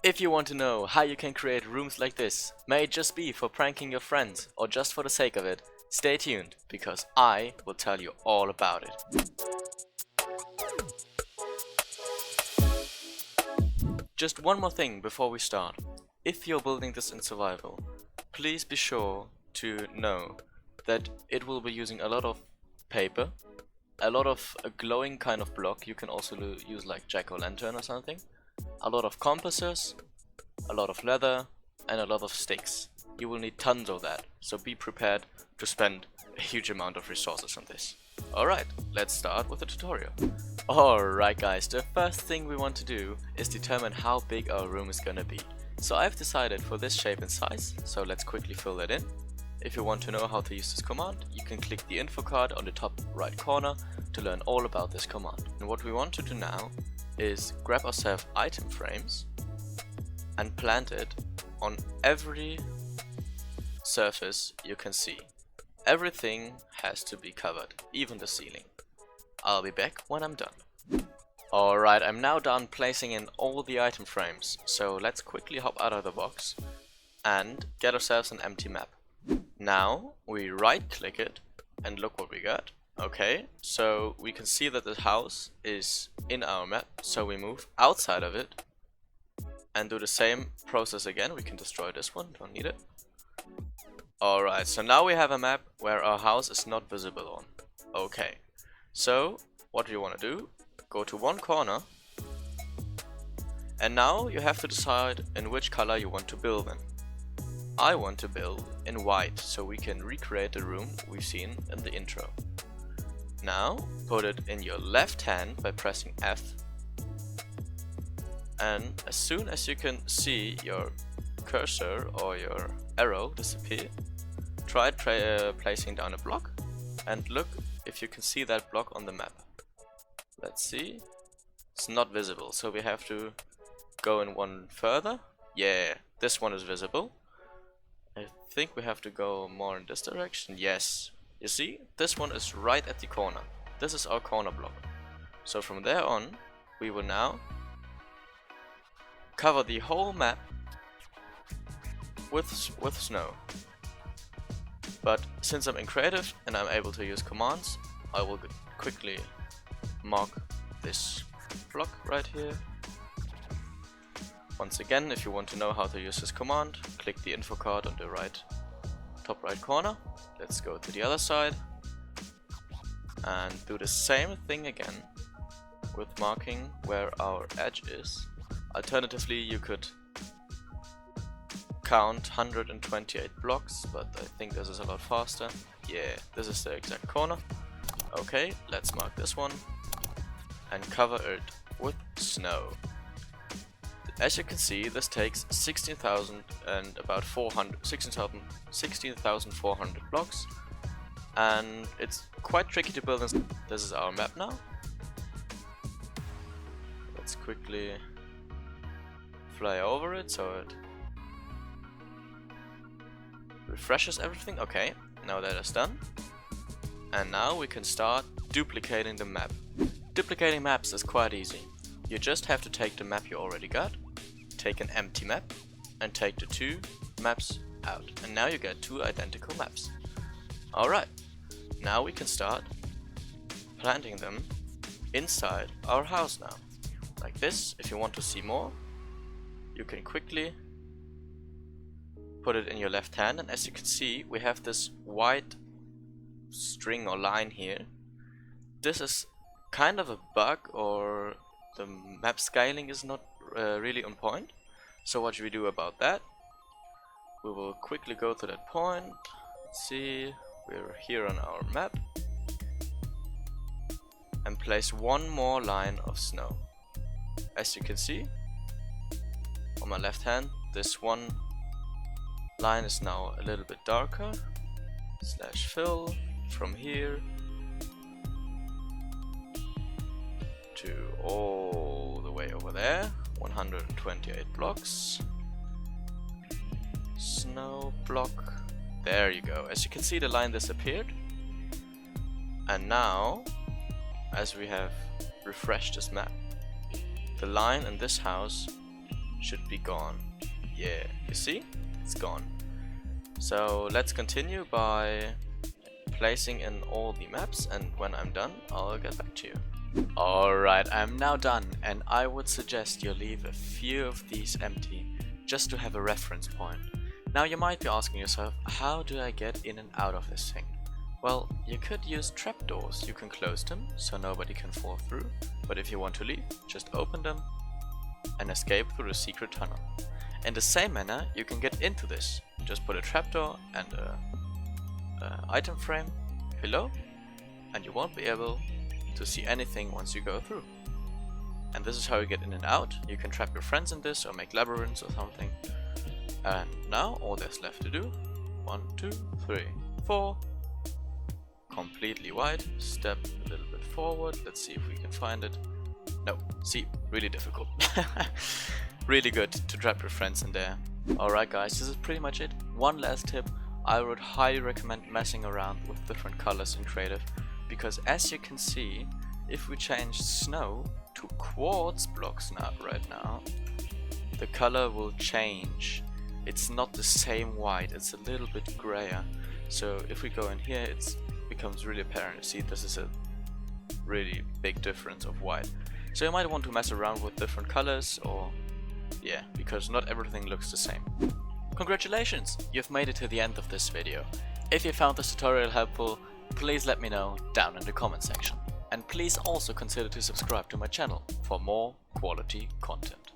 If you want to know how you can create rooms like this, may it just be for pranking your friends or just for the sake of it, stay tuned, because I will tell you all about it. Just one more thing before we start. If you're building this in survival, please be sure to know that it will be using a lot of paper, a lot of a glowing kind of block. You can also use like jack-o'-lantern or something. A lot of compasses, a lot of leather, and a lot of sticks. You will need tons of that, so be prepared to spend a huge amount of resources on this. Alright, let's start with the tutorial. Alright guys, the first thing we want to do is determine how big our room is gonna be. So I've decided for this shape and size, so let's quickly fill that in. If you want to know how to use this command, you can click the info card on the top right corner to learn all about this command. And what we want to do now is grab ourselves item frames and plant it on every surface you can see. Everything has to be covered, even the ceiling. I'll be back when I'm done. Alright, I'm now done placing in all the item frames, so let's quickly hop out of the box and get ourselves an empty map. Now we right click it and look what we got. Okay, so we can see that the house is in our map, so we move outside of it and do the same process again. We can destroy this one, don't need it. Alright, so now we have a map where our house is not visible on. Okay, so what do you want to do? Go to one corner, and now you have to decide in which color you want to build in. I want to build in white, so we can recreate the room we've seen in the intro. Now, put it in your left hand by pressing F, and as soon as you can see your cursor or your arrow disappear, try placing down a block and look if you can see that block on the map. Let's see, it's not visible, so we have to go in one further. Yeah, this one is visible. I think we have to go more in this direction. Yes. You see, this one is right at the corner. This is our corner block. So from there on, we will now cover the whole map with snow. But since I'm in creative and I'm able to use commands, I will quickly mark this block right here. Once again, if you want to know how to use this command, click the info card on the top right corner. Let's go to the other side and do the same thing again with marking where our edge is. Alternatively, you could count 128 blocks, but I think this is a lot faster. Yeah, this is the exact corner. Okay, let's mark this one and cover it with snow. As you can see, this takes 16,000 and about 16,400 blocks, and it's quite tricky to build. This is our map now. Let's quickly fly over it so it refreshes everything. Okay, now that is done, and now we can start duplicating the map. Duplicating maps is quite easy. You just have to take the map you already got, take an empty map, and take the two maps out. And now you get two identical maps. Alright, now we can start planting them inside our house now. Like this. If you want to see more, you can quickly put it in your left hand, and as you can see, we have this white string or line here. This is kind of a bug, or the map scaling is not really on point. So what should we do about that? We will quickly go to that point. Let's see, we're here on our map, and place one more line of snow. As you can see on my left hand, this one line is now a little bit darker. Slash fill from here to all the way over there. 128 blocks. Snow block. There you go. As you can see, the line disappeared. And now, as we have refreshed this map, the line in this house should be gone. Yeah, you see? It's gone. So let's continue by placing in all the maps, and when I'm done, I'll get back to you. Alright, I'm now done, and I would suggest you leave a few of these empty, just to have a reference point. Now you might be asking yourself, how do I get in and out of this thing? Well, you could use trapdoors. You can close them, so nobody can fall through, but if you want to leave, just open them and escape through the secret tunnel. In the same manner, you can get into this. Just put a trapdoor and a item frame below, and you won't be able to see anything once you go through. And this is how you get in and out. You can trap your friends in this or make labyrinths or something. And now all there's left to do, 1, 2, 3, 4, completely wide, step a little bit forward, let's see if we can find it. No, see, really difficult. Really good to trap your friends in there. Alright guys, this is pretty much it. One last tip, I would highly recommend messing around with different colors in Creative, because as you can see, if we change snow to quartz blocks right now, the color will change. It's not the same white, it's a little bit grayer. So if we go in here, it becomes really apparent. You see, this is a really big difference of white. So you might want to mess around with different colors, or yeah, because not everything looks the same. Congratulations! You've made it to the end of this video. If you found this tutorial helpful, please let me know down in the comment section. And please also consider to subscribe to my channel for more quality content.